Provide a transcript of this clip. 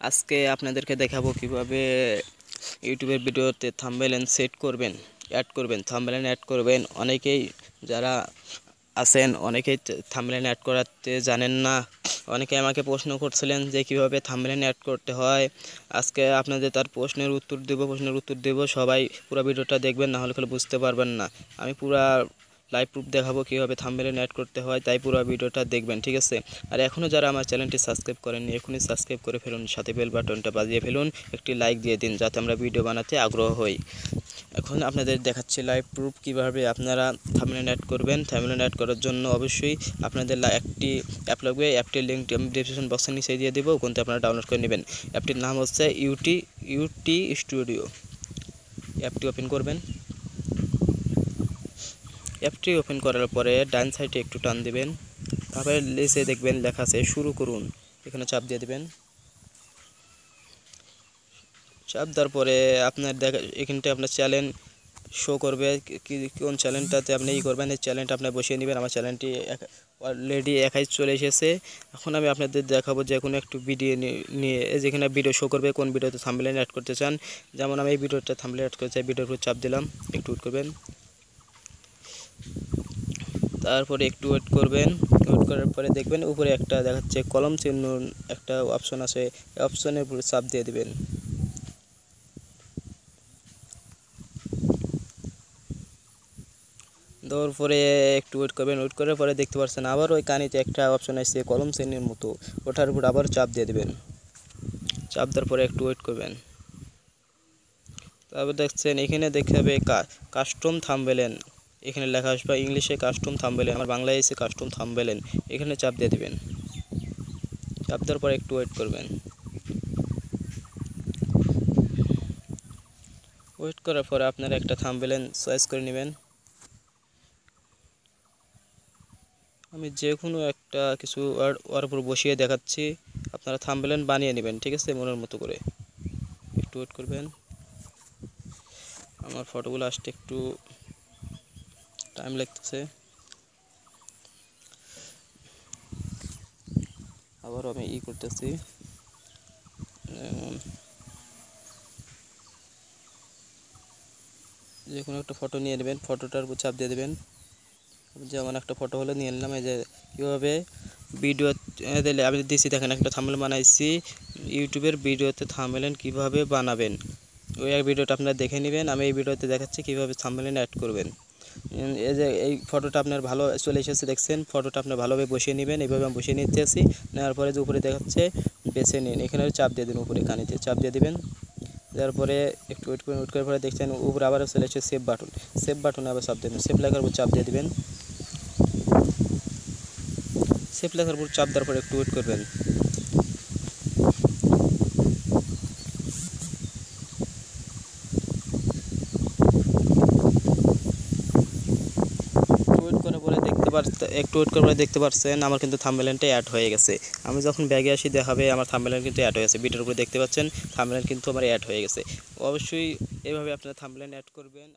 আজকে আপনাদেরকে দেখাবো কিভাবে ইউটিউবের ভিডিওতে থাম্বনেল সেট করবেন, অ্যাড করবেন, থাম্বনেল অ্যাড করবেন। অনেকেই যারা আছেন অনেকেই থাম্বনেল অ্যাড করাতে জানেন না। অনেকে আমাকে প্রশ্ন করছিলেন যে কিভাবে থাম্বনেল অ্যাড করতে হয়। আজকে আপনাদের তার প্রশ্নের উত্তর দেব। সবাই পুরো ভিডিওটা দেখবেন, না হলে বুঝতে পারবেন না। আমি পুরো লাইভ প্রুফ দেখাবো কীভাবে থাম্বনেল অ্যাড করতে হয়, তাই পুরো ভিডিওটা দেখবেন, ঠিক আছে? আর এখনও যারা আমার চ্যানেলটি সাবস্ক্রাইব করেননি এখনই সাবস্ক্রাইব করে ফেলুন, সাথে বেল বাটনটা বাজিয়ে ফেলুন, একটি লাইক দিয়ে দিন যাতে আমরা ভিডিও বানাতে আগ্রহ হই। এখন আপনাদের দেখাচ্ছি লাইভ প্রুফ কীভাবে আপনারা থাম্বনেল অ্যাড করবেন। থাম্বনেল অ্যাড করার জন্য অবশ্যই আপনাদের একটি অ্যাপ লাগবে। অ্যাপটির লিঙ্ক আমি ডেসক্রিপশন বক্সের নিচে দিয়ে দেবো, ওখান থেকে আপনারা ডাউনলোড করে নেবেন। অ্যাপটির নাম হচ্ছে YtStudio। অ্যাপটি ওপেন করবেন। অ্যাপটি ওপেন করার পরে ডান সাইডে একটু টান দেবেন, তারপরে নিচে দেখবেন লেখা আছে শুরু করুন, এখানে চাপ দিয়ে দেবেন। চাপ দেওয়ার পরে আপনার এখানটা আপনার চ্যানেল শো করবে, কোন চ্যানেলটাতে আপনি করবেন এই চ্যানেলটা আপনি বসিয়ে নেবেন। আমার চ্যানেলটি অলরেডি একাই চলে এসেছে। এখন আমি আপনাদের দেখাবো যে কোনো একটু ভিডিও নিয়ে যেখানে ভিডিও শো করবে কোন ভিডিওতে থাম্বনেল অ্যাড করতে চান। যেমন আমি এই ভিডিওটা থাম্বনেল অ্যাড করতে চাই, ভিডিওর উপর চাপ দিলাম, একটু ওয়েট করবেন। তারপরে একটু ওয়েট করবেন। ওয়েট করার পরে দেখবেন উপরে একটা দেখাচ্ছে কলম চিহ্ন, একটা অপশন আছে, এই অপশনের উপরে চাপ দিয়ে দেবেন। দেওয়ার পরে একটু ওয়েট করবেন। ওয়েট করার পরে দেখতে পাচ্ছেন আবার ওই কানিতে একটা অপশন আসছে কলম চিহ্নের মতো, ওটার উপর আবার চাপ দিয়ে দেবেন। চাপ দেওয়ার পরে একটু ওয়েট করবেন। তারপর দেখছেন এখানে দেখতে হবে কাস্টম থাম্বনেল, এখানে লেখা আসবে ইংলিশে কাস্টম থাম্বনেল, আমার বাংলায় এসে কাস্টম থাম্বনেল, এখানে চাপ দিয়ে দেবেন। চাপ দেওয়ার পরে একটু ওয়েট করবেন। ওয়েট করার পরে আপনারা একটা থাম্বনেল চয়েস করে নেবেন। আমি যে কোনো একটা কিছু ওর উপর বসিয়ে দেখাচ্ছি, আপনারা থাম্বনেল বানিয়ে নেবেন, ঠিক আছে, মনের মতো করে। একটু ওয়েট করবেন। আমার ফটোগুলো আসতে একটু টাইম লাগতেছে। আবার আমি করতেছি, যে কোনো একটা ফটো নিয়ে নেবেন, ফটোটার উপর চাপ দিয়ে দেবেন। যেমন একটা ফটো হলে নিয়ে নিলাম। এই যে কীভাবে ভিডিও দিলে আমি দিচ্ছি, দেখেন একটা থাম্বনেল বানাইছি। ইউটিউবের ভিডিওতে থাম্বনেল কীভাবে বানাবেন ওই ভিডিওটা আপনারা দেখে নেবেন। আমি এই ভিডিওতে দেখাচ্ছি কীভাবে থাম্বনেল অ্যাড করবেন। এই যে এই ফটোটা আপনার ভালো চলে এসেছে, দেখছেন ফটোটা আপনার ভালোভাবে বসিয়ে নেবেন। এইভাবে আমি বসিয়ে নিতে আসি, নেওয়ার পরে যে উপরে দেখাচ্ছে বেছে নিন, এখানে চাপ দিয়ে দিন, উপরে কানিতে চাপ দিয়ে দেবেন। তারপরে একটু ওয়েট করুন। ওয়েট করার পরে দেখছেন উপরে আবার চলে এসেছে সেভ বাটনে আবার চাপ দেবেন। সেভ লেখার উপর চাপ দিয়ে দেবেন। সেভ লেখার উপর চাপ দেওয়ার পরে একটু ওয়েট করবেন। একটু ওয়েট করার পরে দেখতে পাচ্ছেন আমার কিন্তু থাম্বনেলটা অ্যাড হয়ে গেছে। আমি যখন ব্যাগে আসি দেখাবে আমার থাম্বনেল কিন্তু অ্যাড হয়ে গেছে। ভিডিওর উপরে দেখতে পাচ্ছেন থাম্বনেল কিন্তু আমার অ্যাড হয়ে গেছে। অবশ্যই এভাবে আপনারা থাম্বনেল অ্যাড করবেন।